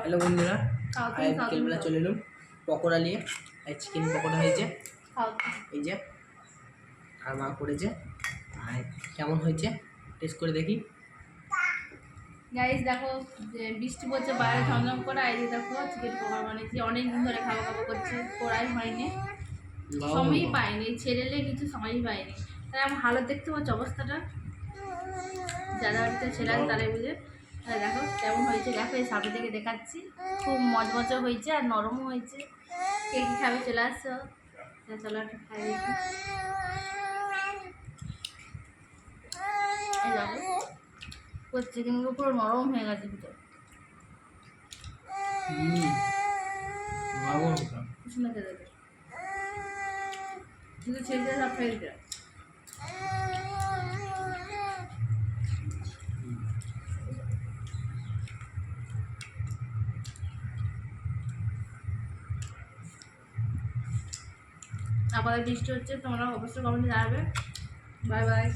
Hello বন্ধুরা, বিকেলবেলা চলে এলাম পকোড়া নিয়ে। চিকেন পকোড়া হয়েছে এই যে, আর মা করেছে। আর কেমন হয়েছে টেস্ট করে দেখি। গাইস দেখো, যে বৃষ্টি পড়ছে বাইরে ঝমঝম করে। এই যে দেখো চিকেন পকোড়া বানিয়েছি, অনেক দিন ধরে খাওয়া খাওয়া করছে, করাই হয়নি, সময়ই পাইনি, ছেড়েলে কিছু সময়ই পাইনি। তাই আমার হালত দেখতে পাচ্ছ অবস্থাটা, যারা বাড়িতে ছেলে আছে তারাই বুঝে। দেখো কেমন হয়েছে, দেখো এই সামনে থেকে দেখাচ্ছি, খুব মজমজা হয়েছে আর নরমও হয়েছে। কে কী খাবে চলে আসছো, চলো একটা খাই দেখি। চিকেনগুলো পুরো নরম হয়ে গেছে ভিতরে, শুনে খেতে দেবে কিন্তু ছেড়ে সব ফেল দেয়। আবার বৃষ্টি হচ্ছে, তোমরা অবশ্যই কমেন্টে জানাবে। Bye bye.